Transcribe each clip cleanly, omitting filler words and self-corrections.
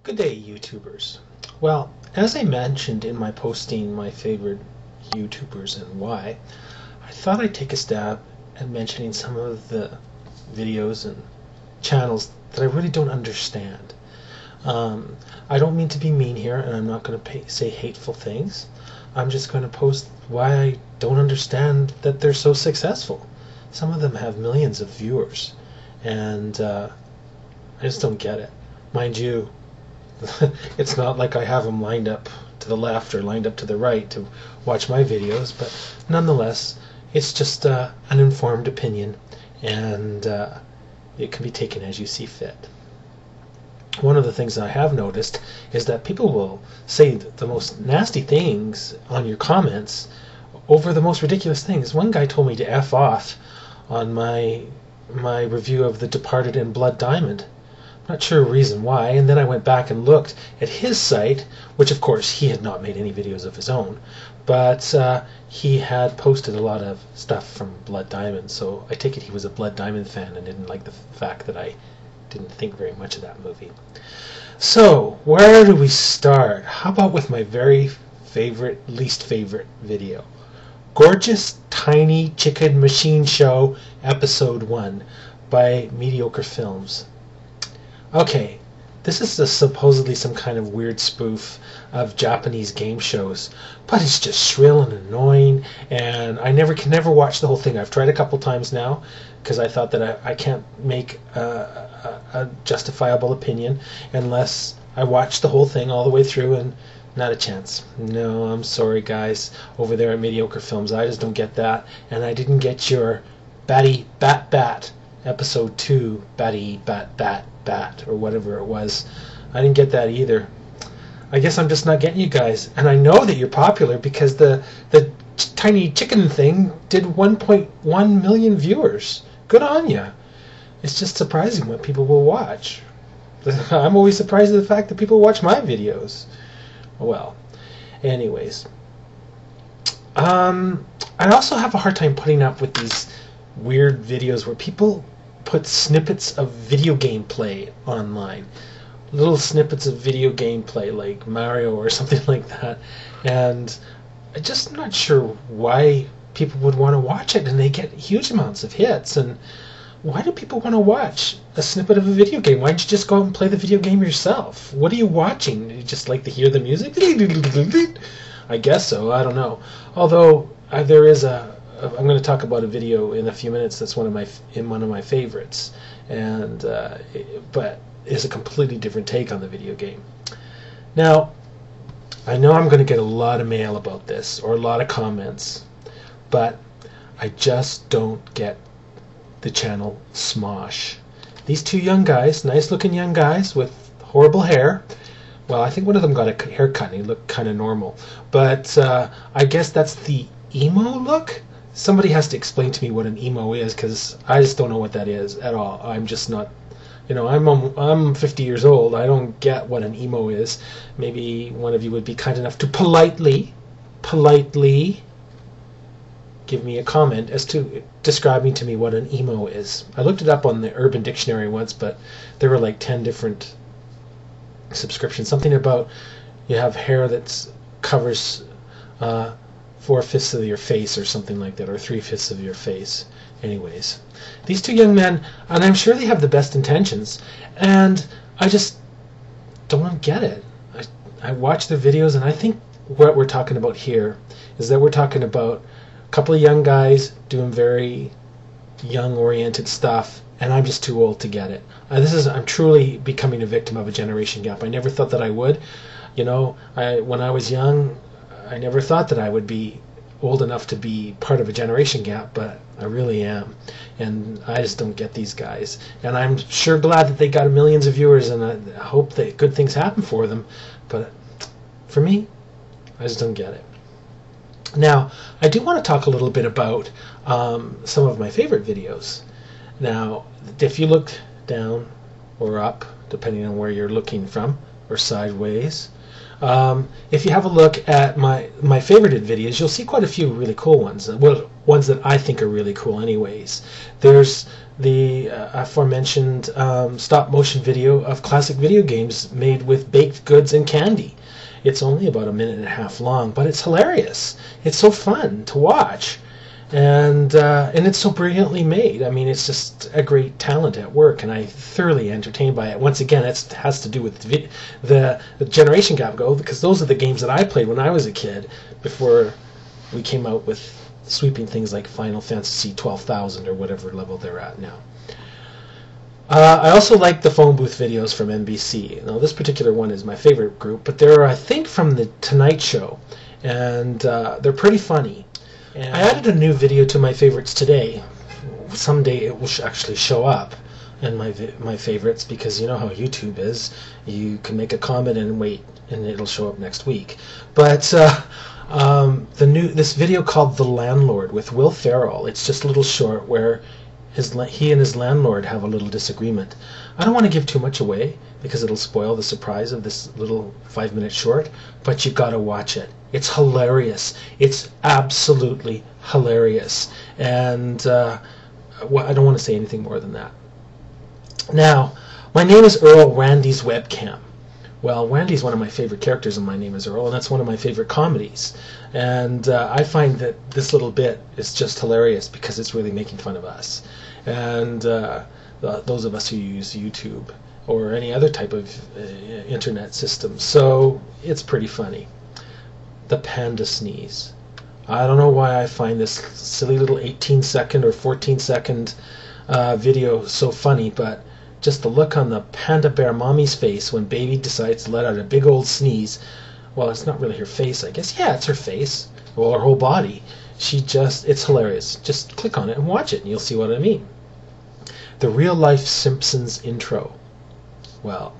Good day, YouTubers. Well, as I mentioned in my posting my favorite YouTubers and why, I thought I'd take a stab at mentioning some of the videos and channels that I really don't understand. I don't mean to be mean here, and I'm not going to say hateful things. I'm just going to post why I don't understand that they're so successful. Some of them have millions of viewers, and I just don't get it. Mind you, it's not like I have them lined up to the left or lined up to the right to watch my videos, but nonetheless, it's just an informed opinion, and it can be taken as you see fit. One of the things I have noticed is that people will say the most nasty things on your comments over the most ridiculous things. One guy told me to F off on my review of The Departed and Blood Diamond. Not sure a reason why, and then I went back and looked at his site, which of course he had not made any videos of his own, but he had posted a lot of stuff from Blood Diamond, so I take it he was a Blood Diamond fan and didn't like the fact that I didn't think very much of that movie. So, where do we start? How about with my very least favorite video? Gorgeous Tiny Chicken Machine Show Episode 1 by Mediocre Films. Okay, this is supposedly some kind of weird spoof of Japanese game shows, but it's just shrill and annoying, and I can never watch the whole thing. I've tried a couple times now because I thought that I can't make a justifiable opinion unless I watch the whole thing all the way through, and not a chance. No, I'm sorry guys over there at Mediocre Films, I just don't get that, and I didn't get your Batty Bat Bat Episode 2 Batty Bat Bat Bat or whatever it was. I didn't get that either. I guess I'm just not getting you guys, and I know that you're popular because the tiny chicken thing did 1.1 million viewers. Good on ya. It's just surprising what people will watch. I'm always surprised at the fact that people watch my videos. Well, anyways, I also have a hard time putting up with these weird videos where people put snippets of video gameplay online, little snippets of video gameplay like Mario or something like that, and I'm just not sure why people would want to watch it, and they get huge amounts of hits. And why do people want to watch a snippet of a video game? Why don't you just go out and play the video game yourself? What are you watching? You just like to hear the music? I guess so. I don't know. Although there is I'm going to talk about a video in a few minutes that's one of my favorites, and but it's a completely different take on the video game. Now, I know I'm going to get a lot of mail about this or a lot of comments, but I just don't get the channel Smosh. These two young guys, nice-looking young guys with horrible hair. Well, I think one of them got a haircut and he looked kind of normal, but I guess that's the emo look. Somebody has to explain to me what an emo is, because I just don't know what that is at all. I'm just not, I'm 50 years old. I don't get what an emo is. Maybe one of you would be kind enough to politely give me a comment as to describing to me what an emo is. I looked it up on the Urban Dictionary once, but there were like 10 different subscriptions. Something about you have hair that covers 4/5 of your face or something like that, or 3/5 of your face. Anyways, these two young men, and I'm sure they have the best intentions, and I just don't get it. I watch their videos, and I think what we're talking about here is that we're talking about a couple of young guys doing very young-oriented stuff, and I'm just too old to get it. I'm truly becoming a victim of a generation gap. I never thought that I would. When I was young, I never thought that I would be old enough to be part of a generation gap, but I really am, and I just don't get these guys. And I'm sure glad that they got millions of viewers, and I hope that good things happen for them, but for me, I just don't get it. Now, I do want to talk a little bit about some of my favorite videos. Now, if you look down or up, depending on where you're looking from, or sideways, if you have a look at my favorited videos, you'll see quite a few really cool ones. Well, ones that I think are really cool anyways. There's the aforementioned stop motion video of classic video games made with baked goods and candy. It's only about a minute and a half long, but it's hilarious. It's so fun to watch, and it's so brilliantly made. I mean, it's just a great talent at work, and I'm thoroughly entertained by it. Once again, it has to do with the generation gap ago, because those are the games that I played when I was a kid, before we came out with sweeping things like Final Fantasy 12,000 or whatever level they're at now. I also like the phone booth videos from NBC. Now, this particular one is my favorite group, but they're, I think, from the Tonight Show, and they're pretty funny. And I added a new video to my favorites today. Someday it will actually show up in my favorites, because you know how YouTube is. You can make a comment and wait, and it'll show up next week. But this video called "The Landlord" with Will Ferrell. It's just a little short where he and his landlord have a little disagreement. I don't want to give too much away because it'll spoil the surprise of this little 5-minute short, but you gotta watch it. It's hilarious. It's absolutely hilarious. And I don't want to say anything more than that. Now, my name is Earl, Randy's webcam. Well, Randy's one of my favorite characters in My Name is Earl, and that's one of my favorite comedies. And I find that this little bit is just hilarious because it's really making fun of us. And those of us who use YouTube or any other type of internet system. So it's pretty funny. The panda sneeze. I don't know why I find this silly little 18-second or 14-second video so funny, but just the look on the panda bear mommy's face when baby decides to let out a big old sneeze. Well, it's not really her face, I guess. Yeah, it's her face. Well, her whole body. It's hilarious. Just click on it and watch it, and you'll see what I mean. The real-life Simpsons intro. Well,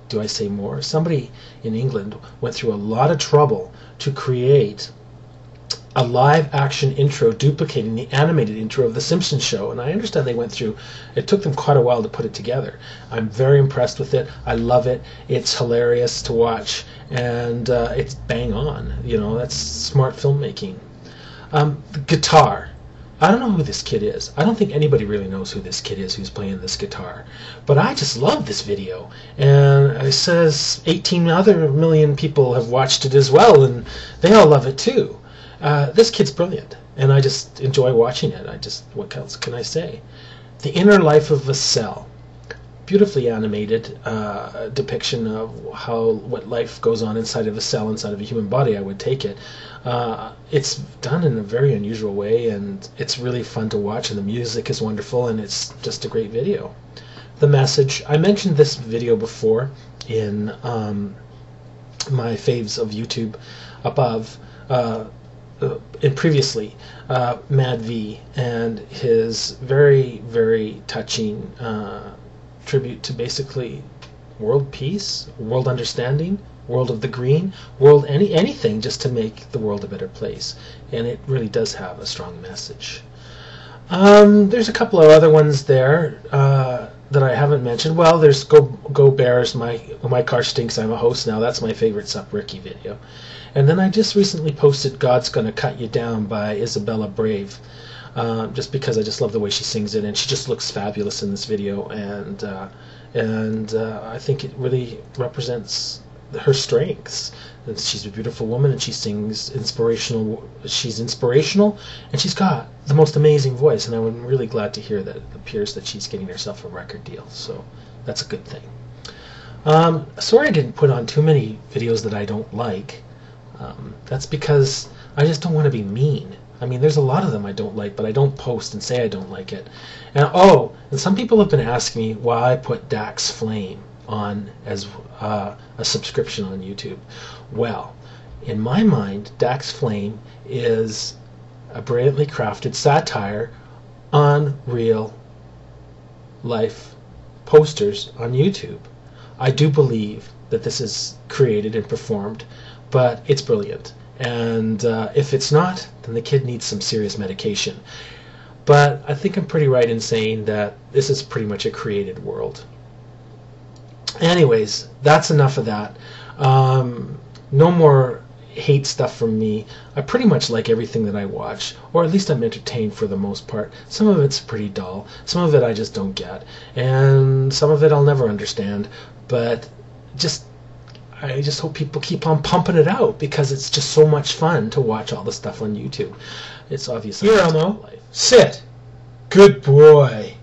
do I say more? Somebody in England went through a lot of trouble to create a live-action intro duplicating the animated intro of The Simpsons show, and I understand it took them quite a while to put it together. I'm very impressed with it. I love it. It's hilarious to watch, and it's bang on. You know, that's smart filmmaking. The guitar. I don't know who this kid is. I don't think anybody really knows who this kid is who's playing this guitar. But I just love this video. And it says 18 other million people have watched it as well, and they all love it too. This kid's brilliant, and I just enjoy watching it. What else can I say? The Inner Life of a Cell. Beautifully animated depiction of what life goes on inside of a cell, inside of a human body, I would take it. It's done in a very unusual way, and it's really fun to watch, and the music is wonderful, and it's just a great video. The Message. I mentioned this video before in my faves of YouTube above, and previously, Mad V and his very, very touching tribute to basically world peace, world understanding, world of the green, world anything just to make the world a better place. And it really does have a strong message. There's a couple of other ones there that I haven't mentioned. Well, there's Go Bears, My Car Stinks, I'm a Host Now. That's my favorite Sup Ricky video. And then I just recently posted God's Gonna Cut You Down by Isabella Brave. Just because I just love the way she sings it, and she just looks fabulous in this video, and I think it really represents her strengths. And she's a beautiful woman, and she sings inspirational. She's inspirational, and she's got the most amazing voice. And I'm really glad to hear that it appears that she's getting herself a record deal. So that's a good thing. Sorry I didn't put on too many videos that I don't like. That's because I just don't want to be mean. I mean, there's a lot of them I don't like, but I don't post and say I don't like it. And some people have been asking me why I put Dax Flame on as a subscription on YouTube. Well, in my mind, Dax Flame is a brilliantly crafted satire on real life posters on YouTube. I do believe that this is created and performed, but it's brilliant. And if it's not, then the kid needs some serious medication. But I think I'm pretty right in saying that this is pretty much a created world. Anyways, that's enough of that. No more hate stuff from me. I pretty much like everything that I watch, or at least I'm entertained for the most part. Some of it's pretty dull, some of it I just don't get, and some of it I'll never understand, but I just hope people keep on pumping it out, because it's just so much fun to watch all the stuff on YouTube. It's obviously Here, just Elmo. life. Sit. Good boy.